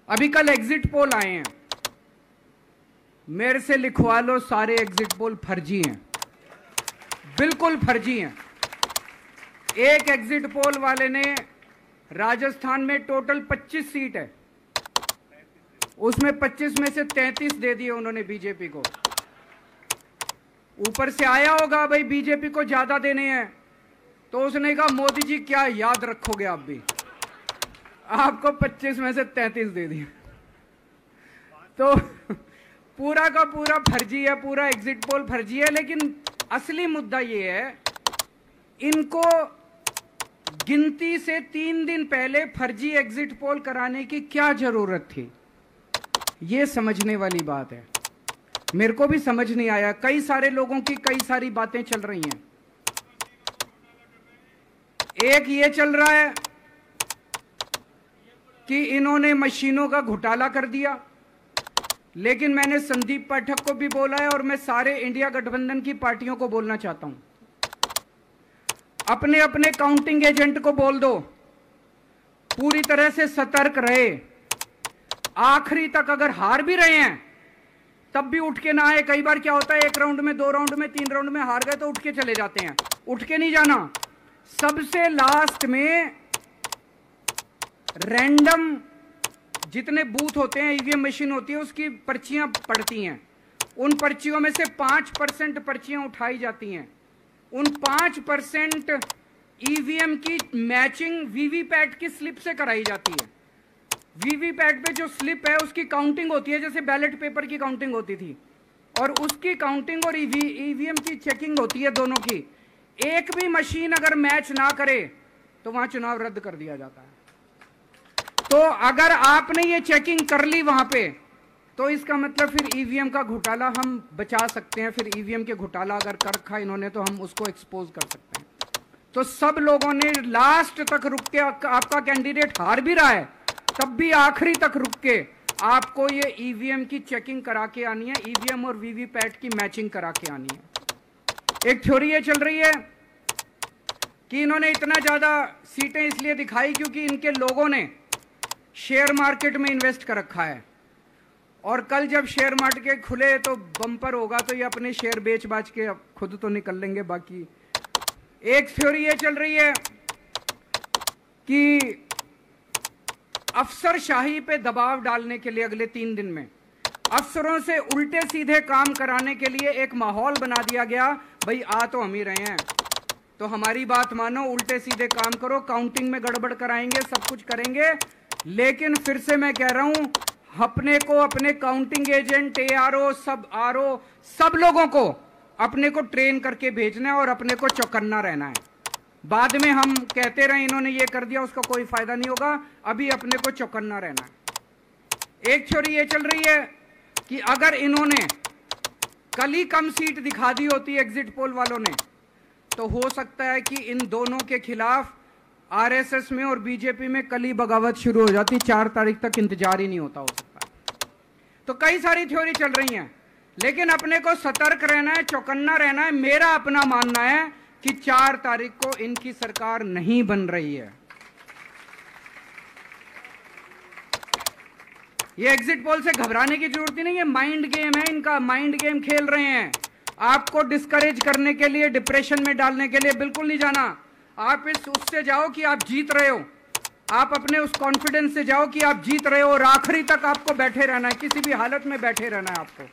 अभी कल exit poll आए हैं, मेरे से लिखवा लो, सारे एग्जिट पोल फर्जी हैं, बिल्कुल फर्जी हैं। एक एग्जिट पोल वाले ने राजस्थान में टोटल 25 सीट है, उसमें 25 में से 33 दे दिए उन्होंने बीजेपी को। ऊपर से आया होगा भाई बीजेपी को ज्यादा देने हैं, तो उसने कहा मोदी जी क्या याद रखोगे आप भी, आपको 25 में से 33 दे दिए। तो पूरा का पूरा फर्जी है, पूरा एग्जिट पोल फर्जी है। लेकिन असली मुद्दा यह है, इनको गिनती से 3 दिन पहले फर्जी एग्जिट पोल कराने की क्या जरूरत थी, यह समझने वाली बात है। मेरे को भी समझ नहीं आया, कई सारे लोगों की कई सारी बातें चल रही हैं। एक ये चल रहा है कि इन्होंने मशीनों का घोटाला कर दिया, लेकिन मैंने संदीप पाठक को भी बोला है और मैं सारे इंडिया गठबंधन की पार्टियों को बोलना चाहता हूं, अपने अपने काउंटिंग एजेंट को बोल दो पूरी तरह से सतर्क रहे। आखिरी तक अगर हार भी रहे हैं तब भी उठ के ना आए। कई बार क्या होता है, 1 राउंड में, 2 राउंड में, 3 राउंड में हार गए तो उठ के चले जाते हैं। उठ के नहीं जाना, सबसे लास्ट में रैंडम जितने बूथ होते हैं, ईवीएम मशीन होती है, उसकी पर्चियां पड़ती हैं। उन पर्चियों में से 5% पर्चियां उठाई जाती हैं। उन 5% ईवीएम की मैचिंग वीवीपैट की स्लिप से कराई जाती है। वीवीपैट पे जो स्लिप है उसकी काउंटिंग होती है, जैसे बैलेट पेपर की काउंटिंग होती थी, और उसकी काउंटिंग और ईवीएम की चेकिंग होती है दोनों की। एक भी मशीन अगर मैच ना करे तो वहां चुनाव रद्द कर दिया जाता है। तो अगर आपने ये चेकिंग कर ली वहां पे, तो इसका मतलब फिर ईवीएम का घोटाला हम बचा सकते हैं। फिर ईवीएम के घोटाला अगर कर रखा इन्होंने तो हम उसको एक्सपोज कर सकते हैं। तो सब लोगों ने लास्ट तक रुक के, आपका कैंडिडेट हार भी रहा है तब भी आखिरी तक रुक के आपको ये ईवीएम की चेकिंग करा के आनी है, ईवीएम और वीवीपैट की मैचिंग करा के आनी है। एक थ्योरी ये चल रही है कि इन्होंने इतना ज्यादा सीटें इसलिए दिखाई क्योंकि इनके लोगों ने शेयर मार्केट में इन्वेस्ट कर रखा है, और कल जब शेयर मार्केट खुले तो बम्पर होगा, तो ये अपने शेयर बेच बाच के खुद तो निकल लेंगे। बाकी एक थ्योरी ये चल रही है कि अफसरशाही पे दबाव डालने के लिए अगले 3 दिन में अफसरों से उल्टे सीधे काम कराने के लिए एक माहौल बना दिया गया। भाई आ तो हम ही रहे हैं, तो हमारी बात मानो, उल्टे सीधे काम करो, काउंटिंग में गड़बड़ कराएंगे, सब कुछ करेंगे। लेकिन फिर से मैं कह रहा हूं, अपने को, अपने काउंटिंग एजेंट, एआरओ, सब आरओ, सब लोगों को अपने को ट्रेन करके भेजना है और अपने को चौकन्ना रहना है। बाद में हम कहते रहे इन्होंने ये कर दिया, उसका कोई फायदा नहीं होगा। अभी अपने को चौकन्ना रहना है। एक थ्योरी ये चल रही है कि अगर इन्होंने कल ही कम सीट दिखा दी होती एग्जिट पोल वालों ने, तो हो सकता है कि इन दोनों के खिलाफ आरएसएस में और बीजेपी में कल ही बगावत शुरू हो जाती। 4 तारीख तक इंतजार ही नहीं होता, हो सकता है। तो कई सारी थ्योरी चल रही हैं, लेकिन अपने को सतर्क रहना है, चौकन्ना रहना है। मेरा अपना मानना है कि 4 तारीख को इनकी सरकार नहीं बन रही है। ये एग्जिट पोल से घबराने की जरूरत ही नहीं है, माइंड गेम है इनका, माइंड गेम खेल रहे हैं। आपको डिस्करेज करने के लिए, डिप्रेशन में डालने के लिए बिल्कुल नहीं जाना। आप इस उससे जाओ कि आप जीत रहे हो, आप अपने उस कॉन्फिडेंस से जाओ कि आप जीत रहे हो, और आखिरी तक आपको बैठे रहना है, किसी भी हालत में बैठे रहना है आपको।